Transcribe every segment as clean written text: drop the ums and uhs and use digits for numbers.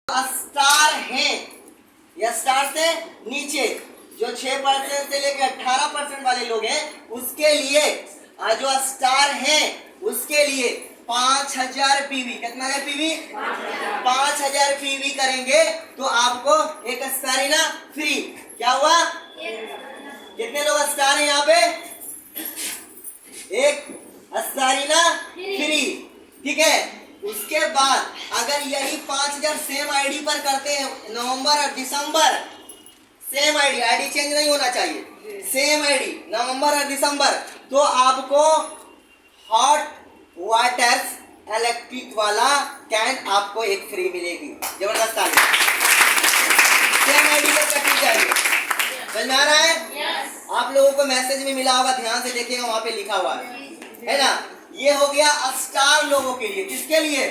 Star हैं या star से नीचे जो 6% से लेकर 18% वाले लोग हैं उसके लिए जो स्टार हैं उसके लिए 5000 पीवी, कितना है पीवी? 5000 पीवी करेंगे तो आपको एक स्टारिना फ्री। क्या हुआ? कितने लोग स्टार हैं यहाँ पे? एक स्टारिना फ्री, ठीक है। उसके बाद अगर यही 5000 सेम आईडी पर करते हैं नवंबर और दिसंबर, सेम आईडी चेंज नहीं होना चाहिए, सेम आईडी नवंबर और दिसंबर, तो आपको हॉट वाटर इलेक्ट्रिक वाला कैन आपको एक फ्री मिलेगी। जबरदस्त ताली। सेम आईडी पर करनी चाहिए। समझ में आ रहा है? आप लोगों को मैसेज में मिला होगा, ध्यान से देखिएगा, वहां पे लिखा हुआ है ना। ये हो गया स्टार लोगों के लिए। किसके लिए?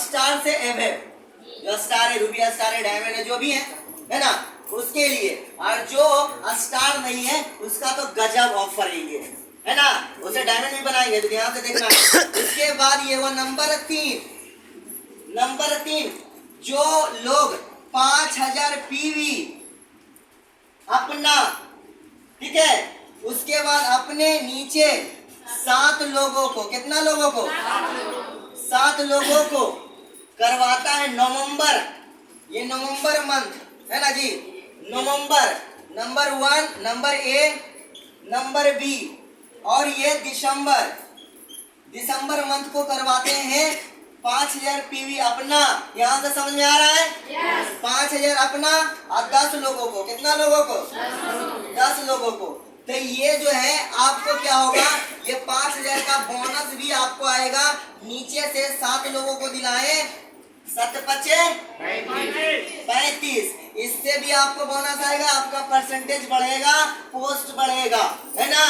स्टार से एवे, जो स्टार है, रूबी स्टार है, डायमंड है, जो भी है ना, उसके लिए। और जो स्टार नहीं है उसका तो गजब ऑफर है ना, उसे डायमंड भी बनाएंगे, तो ध्यान से देखना। उसके बाद ये हुआ नंबर 3, जो लोग 5000 पीवी अपना, ठीक है, उसके बाद अपने नीचे 7 लोगों को, कितना लोगों को? 7 लोगों को करवाता है नवंबर, ये नवंबर मंथ है ना जी, नवंबर number 1, number A, number B, और ये दिसंबर मंथ को करवाते हैं 5000 पीवी अपना। यहाँ से समझ में आ रहा है? 5000 अपना और 10 लोगों को, कितना लोगों को? 10 लोगों को। तो ये जो है आपको क्या होगा, ये 5000 का बोनस भी आपको आएगा। नीचे से 7 लोगों को दिलाए, 7 पचे 35, इससे भी आपको बोनस आएगा, आपका परसेंटेज बढ़ेगा, पोस्ट बढ़ेगा, है ना,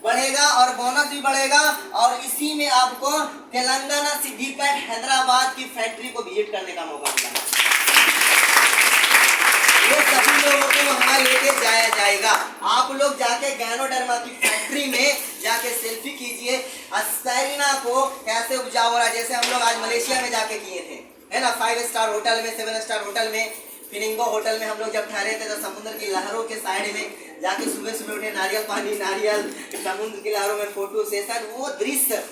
बढ़ेगा और बोनस भी बढ़ेगा। और इसी में आपको तेलंगाना सिद्दीपेट हैदराबाद की फैक्ट्री को विजिट करने का मौका मिला। ये सभी लोगों को वहां लेके जाया जाएगा। आप लोग जाके गैनोडर्मा की फैक्ट्री में जाके सेल्फी कीजिए, स्टारिना को कैसे उपजाऊ हो रहा है। जैसे हम लोग आज मलेशिया में जाके किए थे, है ना, 5 स्टार होटल में, 7 स्टार होटल में, फिनिंगो होटल में हम लोग जब ठहरे थे तो समुद्र की लहरों के साइड में जाके सुबह उठे, नारियल पानी, नारियल, समुद्र की लहरों में फोटो सेशन, वो दृश्य,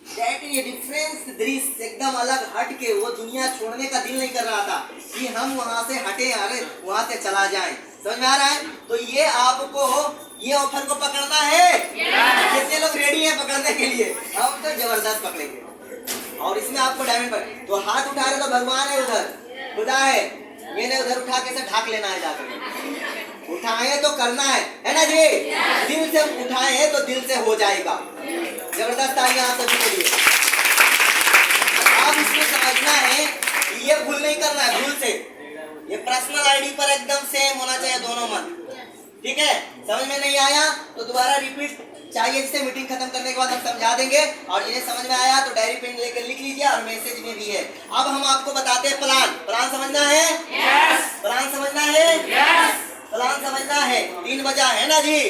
ये डिफरेंस दृश्य एकदम अलग हट के, वो दुनिया छोड़ने का दिल नहीं कर रहा था कि हम वहां से हटे, अरे वहां से चला जाएं। समझ में आ रहा है? तो ये आपको ये ऑफर को पकड़ना है। कितने लोग रेडी हैं पकड़ने के लिए? हम तो जबरदस्त पकड़ेंगे। और इसमें आपको डायमंड पर तो हाथ उठा रहे तो भगवान है, उधर खुदा है, मैंने उधर उठा के से ढाक लेना है, जाकर उठाए तो करना है ना जी, दिल से उठाए हैं तो दिल से हो जाएगा। जबरदस्त तालियां आप सभी के लिए। आप इसको समझना है, ये भूल नहीं करना है, भूल से ये पर्सनल आईडी पर एकदम सेम होना चाहिए दोनों मत, ठीक है। समझ में नहीं आया तो दोबारा रिपीट चाहिए, इससे मीटिंग खत्म करने के बाद हम समझा देंगे। और जिन्हें समझ में आया तो डायरी पेन लेकर लिख लीजिए, और मैसेज में भी है। अब हम आपको बताते हैं प्लान समझना है? प्लान समझना है? प्लान समझना है। 3 बजा है ना जी।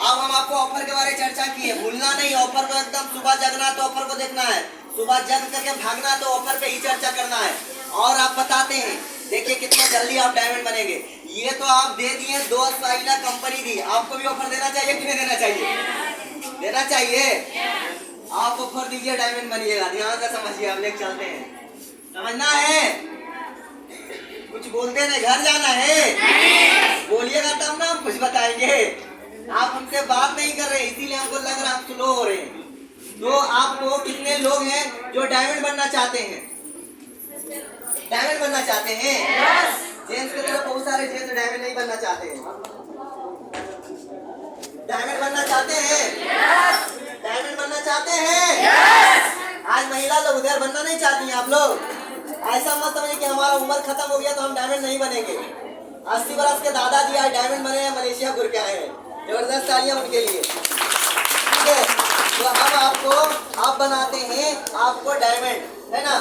अब हम आपको ऑफर के बारे में चर्चा की है, भूलना नहीं। ऑफर को एकदम सुबह जगना तो ऑफर को देखना है, सुबह जग करके भागना तो ऑफर पे ही चर्चा करना है। और आप बताते हैं, देखिए कितना जल्दी आप डायमंड बनेंगे। ये तो आप दे दिए, 2 स्टाइला कंपनी दी, आपको भी ऑफर देना चाहिए कि नहीं देना चाहिए? देना चाहिए। आप ऑफर दीजिए, डायमंड बनिएगा। ध्यान से समझिए, हम लेके चलते हैं। समझना है? कुछ बोलते नहीं, घर जाना है, बोलिएगा तब ना हम कुछ बताएंगे। आप हमसे बात नहीं कर रहे, इसीलिए हमको लग रहा है आप स्लो हो रहे हैं। तो आप लोग कितने लोग हैं जो डायमंड बनना चाहते हैं? डायमंड बनना चाहते हैं? जेंट्स की तरफ बहुत सारे जेंट्स डायमंड नहीं बनना चाहते हैं। डायमंड बनना चाहते हैं? डायमंड बनना चाहते हैं? आज महिला लोग उधर बनना नहीं चाहती हैं। आप लोग ऐसा मत समझिए कि हमारा उम्र खत्म हो गया तो हम डायमंड नहीं बनेंगे। 80 बरस के दादाजी आज डायमंड बने हैं, मलेशिया घूर के आए हैं। जबरदस्त तालियां उनके लिए, ठीक है। तो अब आपको आप बनाते हैं आपको डायमंड, है ना।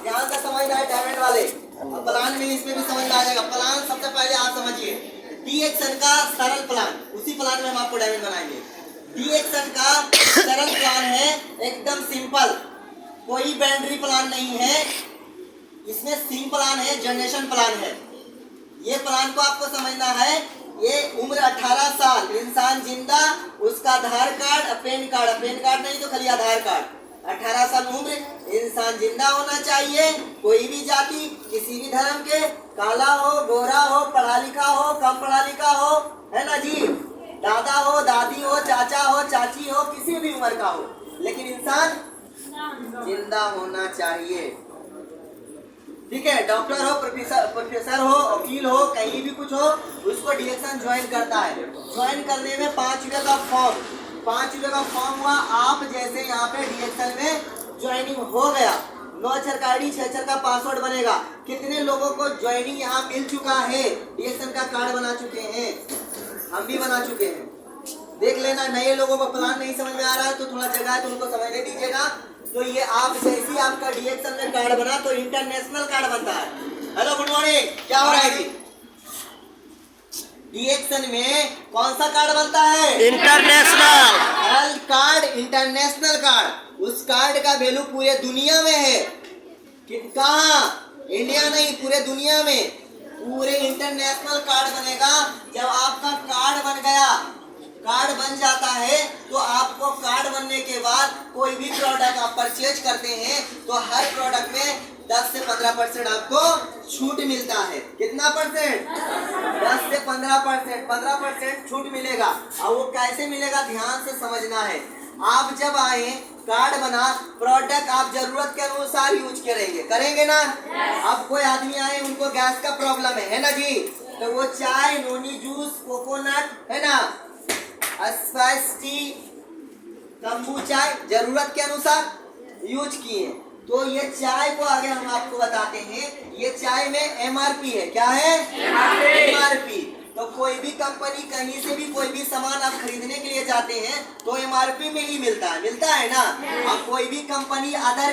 ध्यान से समझना है डायमंड वाले। अब प्लान में इसमें भी समझ आ जाएगा। प्लान सबसे पहले आप समझिए, डीएक्शन का सरल प्लान, उसी प्लान में हम आपको डायमंड बनाएंगे। डीएक्शन का सरल प्लान है, एकदम सिंपल, कोई बाउंड्री प्लान नहीं है, इसमें सी प्लान है, जनरेशन प्लान है। ये प्लान को आपको समझना है। ये उम्र 18 साल, इंसान जिंदा, उसका आधार कार्ड, पैन कार्ड नहीं तो खाली आधार कार्ड। 18 साल उम्र, इंसान जिंदा होना चाहिए, कोई भी जाति, किसी भी धर्म के, काला हो, गोरा हो, पढ़ा लिखा हो, कम पढ़ा लिखा हो, है ना जी, दादा हो, दादी हो, चाचा हो, चाची हो, किसी भी उम्र का हो, लेकिन इंसान जिंदा होना चाहिए। ठीक है, डॉक्टर हो, प्रोफेसर हो, वकील हो, कहीं भी कुछ हो, उसको डीएक्सन ज्वाइन करता है। ज्वाइन करने में 5 रुपये का फॉर्म, 5 रुपये का फॉर्म हुआ। आप जैसे यहाँ पे डीएक्सन में ज्वाइनिंग हो गया, 9 अक्षर का आईडी, 6 अक्षर का पासवर्ड बनेगा। कितने लोगों को ज्वाइनिंग यहाँ मिल चुका है, डीएक्सन का कार्ड बना चुके हैं, हम भी बना चुके हैं। देख लेना, नए लोगों को प्लान नहीं समझ में आ रहा है तो थोड़ा जगह है तो उनको समझने दीजिएगा। तो ये आप जैसे ही आपका डीएक्सन में कार्ड बना तो इंटरनेशनल कार्ड बनता है। हेलो, गुड मॉर्निंग, क्या हो रहा है जी? डीएक्सन में कौन सा कार्ड बनता है? International health card, international card. उस कार्ड का वैल्यू पूरे दुनिया में है। कहाँ? इंडिया नहीं, पूरे दुनिया में पूरे इंटरनेशनल कार्ड बनेगा। जब आपका कार्ड बन गया, कार्ड बन जाता है तो आपको कार्ड बनने के बाद कोई भी प्रोडक्ट आप परचेज करते हैं तो हर प्रोडक्ट में 10 से 15% आपको छूट मिलता है। कितना परसेंट? 10 से 15%, 15% छूट मिलेगा। और वो कैसे मिलेगा, ध्यान से समझना है। आप जब आए, कार्ड बना, प्रोडक्ट आप जरूरत के अनुसार यूज करेंगे ना। अब कोई आदमी आए, उनको गैस का प्रॉब्लम है ना जी, तो वो चाय, नोनी जूस, कोकोनट, है ना, स्पाइस टी, कंबूचा जरूरत के अनुसार यूज किए। तो ये चाय को आगे हम आपको बताते हैं। ये चाय में एमआरपी है, क्या है? एमआरपी। तो कोई भी कंपनी, कहीं से भी कोई भी सामान आप खरीदने के लिए जाते हैं तो एमआरपी में ही मिलता है ना। अब कोई भी कंपनी, अदर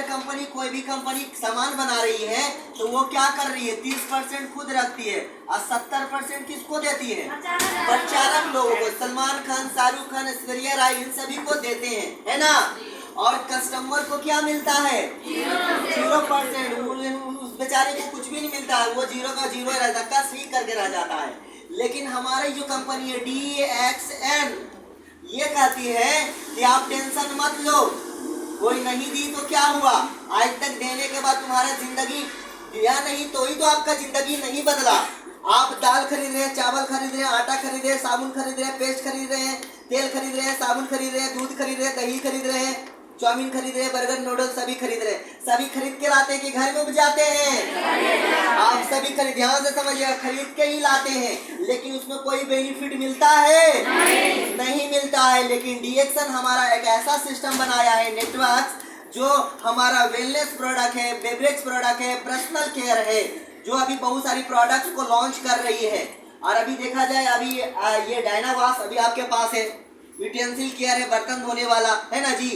कंपनी कोई भी कंपनी सामान बना रही है तो वो क्या कर रही है, 30% खुद रखती है और 70% किसको देती है? प्रचारक लोगों को, सलमान खान, शाहरुख खान, ऐश्वर्या राय, इन सभी को देते हैं, है ना। और कस्टमर को क्या मिलता है? 0%। उस बेचारे को कुछ भी नहीं मिलता है, वो 0 का 0 रह जाता, सही करके रह जाता है। लेकिन हमारी जो कंपनी है DXN, ये कहती है कि आप टेंशन मत लो, कोई नहीं दी तो क्या हुआ, आज तक देने के बाद तुम्हारा जिंदगी दिया नहीं तो ही तो आपका जिंदगी नहीं बदला। आप दाल खरीद रहे हैं, चावल खरीद रहे हैं, आटा खरीद रहे हैं, साबुन खरीद रहे हैं, पेस्ट खरीद रहे हैं, तेल खरीद रहे हैं, साबुन खरीद रहे हैं, दूध खरीद रहे हैं, दही खरीद रहे हैं, चाउमीन खरीद रहे हैं, बर्गर, नूडल्स सभी खरीद रहे हैं। सभी खरीद के लाते हैं कि घर में उपजाते हैं? आप सभी खरीद, ध्यान से समझिए, खरीद के ही लाते हैं। लेकिन उसमें कोई बेनिफिट मिलता है? नहीं मिलता है। लेकिन डीएक्सन हमारा एक ऐसा सिस्टम बनाया है, नेटवर्क, जो हमारा वेलनेस प्रोडक्ट है, बेवरेज प्रोडक्ट है, पर्सनल केयर है, जो अभी बहुत सारी प्रोडक्ट्स को लॉन्च कर रही है। और अभी देखा जाए, अभी ये डायनावास अभी आपके पास है, यूटेंसिल केयर है, बर्तन धोने वाला, है ना जी,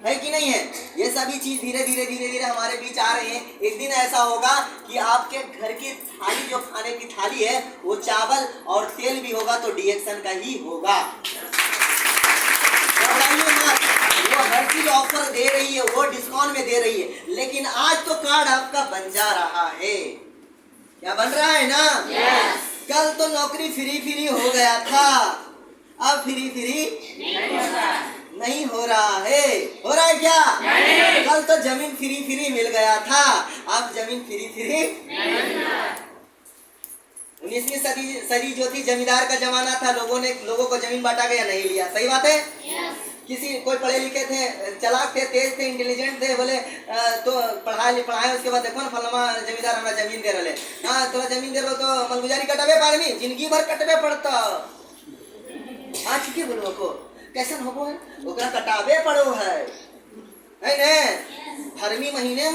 है कि नहीं है? ये सभी चीज धीरे धीरे हमारे बीच आ रहे हैं। एक दिन ऐसा होगा कि आपके घर की थाली, जो खाने की थाली है, वो चावल और तेल भी होगा तो डीएक्सन का ही होगा। वो हर चीज ऑफर दे रही है, वो डिस्काउंट में दे रही है। लेकिन आज तो कार्ड आपका बन जा रहा है, क्या बन रहा है ना? कल तो नौकरी फ्री हो गया था, अब फ्री नहीं हो रहा है। हो रहा है क्या? कल तो जमीन फ्री मिल गया था, अब जमीन फ्री 19वीं सदी जो थी, जमींदार का जमाना था, लोगों को जमीन बांटा गया, नहीं लिया। सही बात है? कोई पढ़े लिखे थे, चालाक थे, तेज थे, इंटेलिजेंट थे, बोले तो पढ़ाए, उसके बाद देखो ना फलमा जमींदार हमारा जमीन दे रहे, हाँ थोड़ा जमीन दे रहे तो मलगुजारी कटबे पारमी, जिंदगी भर कटबे पड़ता। आज चुके बोलो को कैसन हो है, ओकरा कटाबे पड़ो है ने, हरमी महीने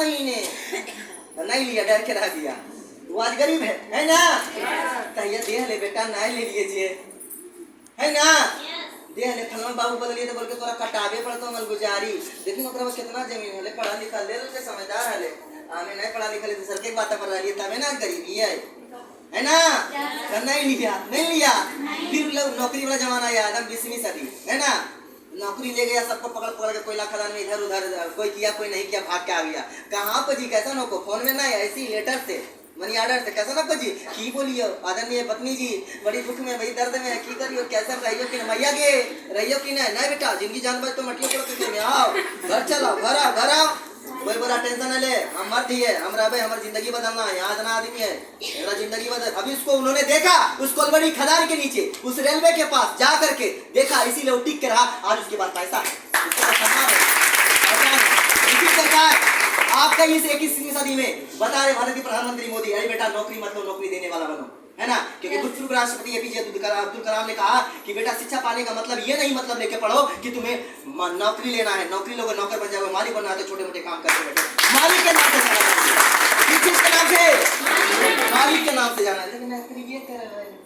नहीं लिया, डर के रह दिया। वो आज गरीब है ना, तहिया देह ले बेटा, ना ले लीजिए, है ना, देह ले फलमा बाबू बदलिए तो बोल के तोरा कटाबे पड़तो मलगुजारी। लेकिन ओकरा पास कितना जमीन है, पढ़ा लिखा ले, समझदार है, हमें नहीं पढ़ा लिखा ले दूसर के बात पर रही, तबे ना गरीबी है ना। नहीं लिया, फिर नौकरी वाला जमाना आया, 20वीं सदी, है ना। नौकरी ले गया, सबको पकड़ पकड़ के कोयला खदान में इधर उधर, कोई किया कोई नहीं किया, भाग के आ गया। कहाँ पर जी कैसा नको फोन में नहीं, ऐसी लेटर से मनी ऑर्डर से कैसा नको जी की बोलियो आदरणीय पत्नी जी बड़ी दुख में बड़ी दर्द में की करियो, कैसा रहियो कि मैया के रहियो कि नहीं बेटा, जिंदगी जान बच तो मटियो पड़ो में आओ, घर चलाओ, घर आओ, कोई बड़ा टेंशन न ले, हम मर दिए, हम रहे, हमारी जिंदगी बदलना है, यहाँ इतना आदमी है, मेरा जिंदगी बदल। अभी उसको उन्होंने देखा उस कोलबड़ी खदान के नीचे उस रेलवे के पास जा करके देखा, इसीलिए वो टिक के रहा। आज उसके पास पैसा है, उसके पास सम्मान है। इसी प्रकार आपका इस 21वीं सदी में बता रहे भारत के प्रधानमंत्री मोदी, अरे बेटा नौकरी मतलब नौकरी देने वाला बनो, है ना, क्योंकि भूतपूर्व राष्ट्रपति एपीजे अब्दुल कलाम ने कहा कि बेटा शिक्षा पाने का मतलब ये नहीं मतलब लेके पढ़ो कि तुम्हें नौकरी लेना है, नौकरी लोगे नौकर बन जाओगे, मालिक बनना है तो छोटे मोटे काम करके बैठो, मालिक के नाम से जाना है, किस चीज के नाम से, मालिक के नाम से जाना है। लेकिन नौकरी ये कर रहे हैं,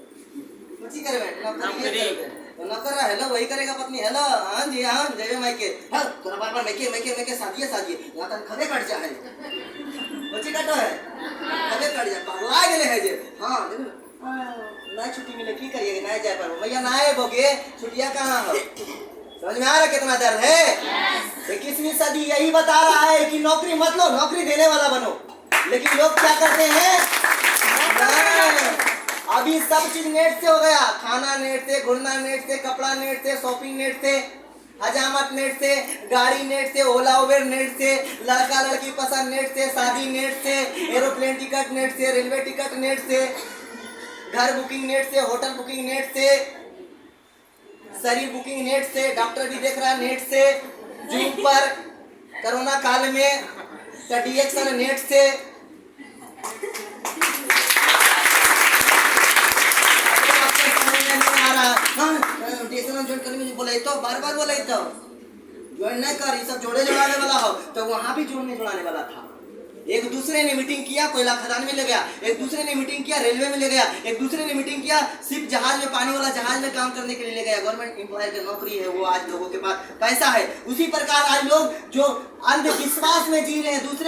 कुछ करे नौकरी नौकर रहा है ना वही करेगा पत्नी, हेलो हाँ जी हाँ जय मायके, हाँ तोरा बार बार मैके शादी यहाँ तक खदे कट जाए, बच्चे कटो है खदे कट जाए, पगला गेले है जे, हाँ ना छुट्टी मिले की करिए, ना जाए पर भैया ना आए बोगे, छुट्टियाँ कहाँ हो, समझ में आ रहा कितना दर्द है। 21वीं सदी यही बता रहा है कि नौकरी मत लो, नौकरी देने वाला बनो, लेकिन लोग क्या करते हैं, अभी सब चीज नेट से हो गया, खाना नेट से, घूमना नेट से, कपड़ा नेट से, शॉपिंग नेट से, हजामत नेट से, गाड़ी नेट से, ओला उबेर नेट से, लड़का लड़की पसंद नेट से, शादी नेट से, एरोप्लेन टिकट नेट से, रेलवे टिकट नेट से, घर बुकिंग नेट से, होटल बुकिंग नेट से, शरीर बुकिंग नेट से, डॉक्टर भी देख रहा है नेट से, जूम पर कोरोना काल में डीएक्शन नेट से। बार बार बोला तो ज्वाइन नहीं कर, ये सब जोड़े जोड़ाने वाला हो, तो वहां भी जोड़ने जोड़ाने वाला था। एक दूसरे ने मीटिंग किया, कोयला खदान में ले गया, एक दूसरे ने मीटिंग किया, रेलवे में ले गया, एक दूसरे ने मीटिंग किया, सिर्फ जहाज में, पानी वाला जहाज में काम करने के लिए ले गया। गवर्नमेंट एम्प्लॉय की नौकरी है, वो आज लोगों के पास पैसा है। उसी प्रकार आज लोग जो अंधविश्वास में जी रहे हैं, दूसरे